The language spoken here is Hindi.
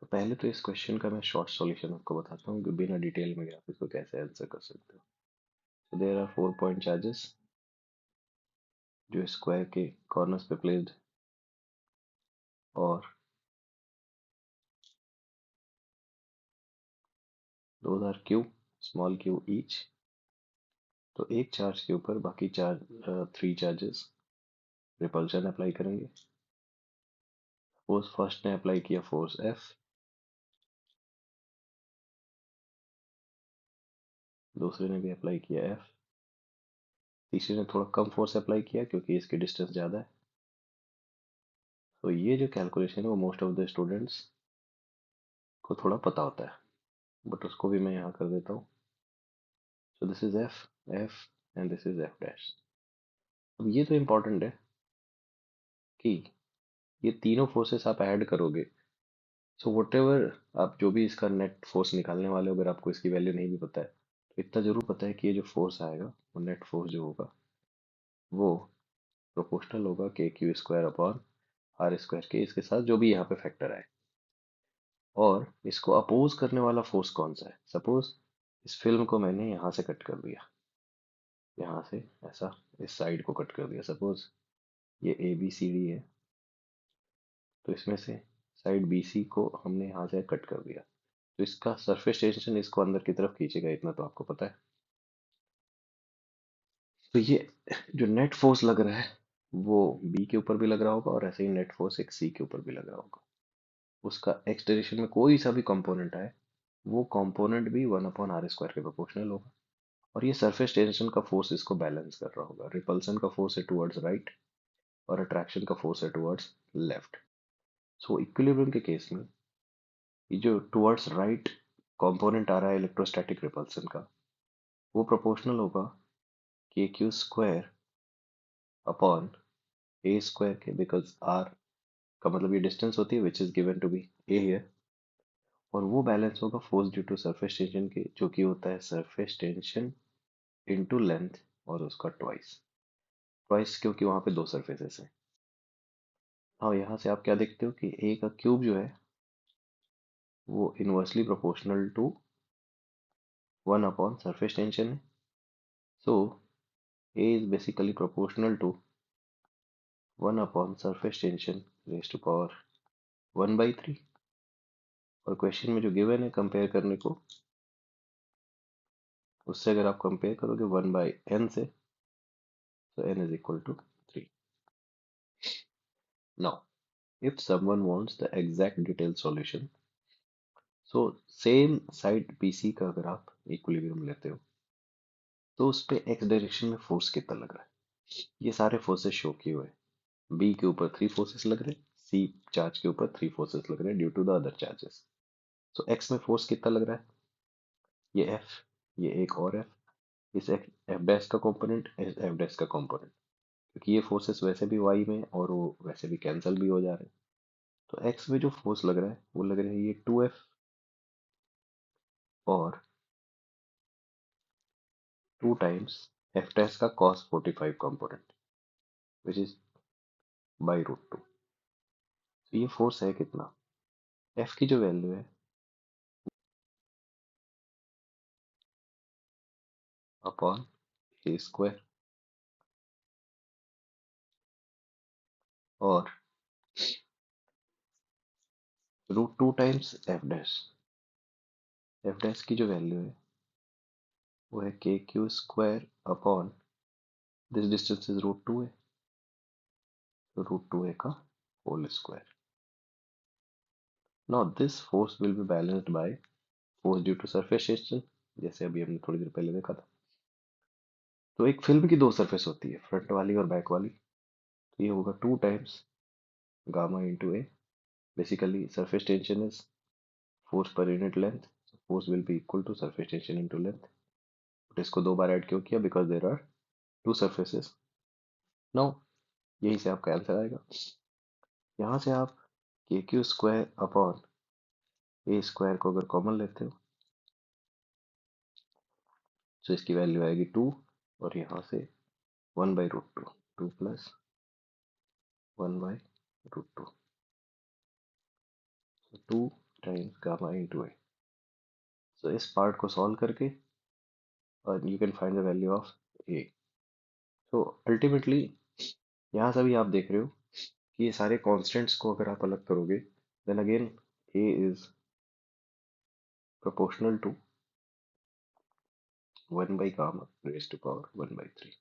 तो पहले तो इस क्वेश्चन का मैं शॉर्ट सॉल्यूशन आपको बताता हूँ कि बिना डिटेल में आप इसको कैसे आंसर कर सकते हो। तो देयर आर 4 पॉइंट चार्जेस जो स्क्वायर के कॉर्नर्स पे प्लेस्ड, और those are q, small q each. तो एक चार्ज के ऊपर बाकी 3 चार्जेस रिपल्शन अप्लाई करेंगे। सपोज फर्स्ट ने अप्लाई किया फोर्स F, दूसरे ने भी अप्लाई किया F, तीसरे ने थोड़ा कम फोर्स अप्लाई किया क्योंकि इसकी डिस्टेंस ज़्यादा है। तो ये जो कैलकुलेशन है वो मोस्ट ऑफ द स्टूडेंट्स को थोड़ा पता होता है, बट उसको भी मैं यहाँ कर देता हूँ। So this is F, F and this is F dash. अब ये तो इम्पोर्टेंट है कि ये तीनों फोर्सेस आप ऐड करोगे, सो वट एवर आप जो भी इसका नेट फोर्स निकालने वाले हो, अगर आपको इसकी वैल्यू नहीं भी पता है तो इतना जरूर पता है कि ये जो फोर्स आएगा वो नेट फोर्स जो होगा वो प्रोपोर्शनल होगा k q square upon r square के, इसके साथ जो भी यहाँ पे फैक्टर आए। और इसको अपोज करने वाला फोर्स कौन सा है। सपोज इस फिल्म को मैंने यहाँ से कट कर दिया, यहाँ से ऐसा इस साइड को कट कर दिया। सपोज ये ए बी सी डी है, तो इसमें से साइड बी सी को हमने यहाँ से कट कर दिया, तो इसका सरफेस टेंशन इसको अंदर की तरफ खींचेगा, इतना तो आपको पता है। तो ये जो नेट फोर्स लग रहा है वो बी के ऊपर भी लग रहा होगा, और ऐसे ही नेट फोर्स एक सी के ऊपर भी लग रहा होगा। उसका एक्स डायरेक्शन में कोई सा भी कंपोनेंट आए, वो कंपोनेंट भी 1/r² के प्रोपोर्शनल होगा। और ये सरफेस टेंशन का फोर्स इसको बैलेंस कर रहा होगा। रिपल्सन का फोर्स है टुवर्ड्स राइट और अट्रैक्शन का फोर्स है टुवर्ड्स लेफ्ट। सो इक्विलिब्रियम के केस में ये जो टुवर्ड्स राइट कंपोनेंट आ रहा है इलेक्ट्रोस्टैटिक रिपल्सन का, वो प्रोपोर्शनल होगा k q square upon a square के, बिकॉज आर का मतलब ये डिस्टेंस होती है which is given to be a here. और वो बैलेंस होगा force due to surface tension के, जो कि होता है सरफेस टेंशन इनटू लेंथ, और उसका ट्वाइस ट्वाइस, क्योंकि वहां पे दो सरफेसेस हैं। हाँ, यहाँ से आप क्या देखते हो कि ए का क्यूब जो है वो inversely proportional to 1 surface tension है। So A is basically proportional to 1 surface tension raise to power 1/3। और क्वेश्चन में जो गिवन है कंपेयर करने को, उससे अगर आप कंपेयर करोगे 1/n से, तो n is equal to 3. Now, if someone wants the exact detailed solution, so same side BC का अगर आप इक्विलिब्रियम लेते हो तो उस पे x डायरेक्शन में फोर्स कितना लग रहा है, ये सारे फोर्सेस शो किए हुए हैं। B के ऊपर 3 फोर्सेस लग रहे हैं, C चार्ज के ऊपर 3 फोर्सेस लग रहे हैं due to the other charges. So x में फोर्स कितना लग रहा है, ये F, ये एक और F, इस F डैश का कंपोनेंट, इस F डैश का कंपोनेंट, क्योंकि ये फोर्सेस वैसे भी y में और वो वैसे भी कैंसिल भी हो जा रहे हैं। तो x में जो फोर्स लग रहा है वो लग रहा है ये 2F और 2 टाइम्स F डैश का cos 45 component which is by root 2। तो ये फोर्स है कितना, F की जो वैल्यू है अपॉन ए स्क्वायर और रूट 2 टाइम्स एफ डैश की जो वैल्यू है वो है k q square upon this distance is root 2 है, तो रूट 2 है का whole square. Now this force will be balanced by force due to surface tension, जैसे अभी हमने थोड़ी देर पहले देखा था। तो एक फिल्म की दो सरफेस होती है, फ्रंट वाली और बैक वाली। तो ये होगा 2 times gamma into a. Basically surface tension is force per unit length, force will be equal to surface tension into length. But इसको दो बार ऐड क्यों किया, because there are two surfaces. Now यही से आपका आंसर आएगा। यहाँ से आप k q square upon a square को अगर कॉमन लेते हो तो इसकी वैल्यू आएगी 2, और यहाँ से 1/√2, 2 plus 1/√2, 2 times gamma into a. So इस पार्ट को सॉल्व करके और you can find the value of a. तो अल्टीमेटली यहाँ से भी आप देख रहे हो कि ये सारे कॉन्स्टेंट्स को अगर आप अलग करोगे then again a is proportional to 1 by gamma raised to power 1 by 3।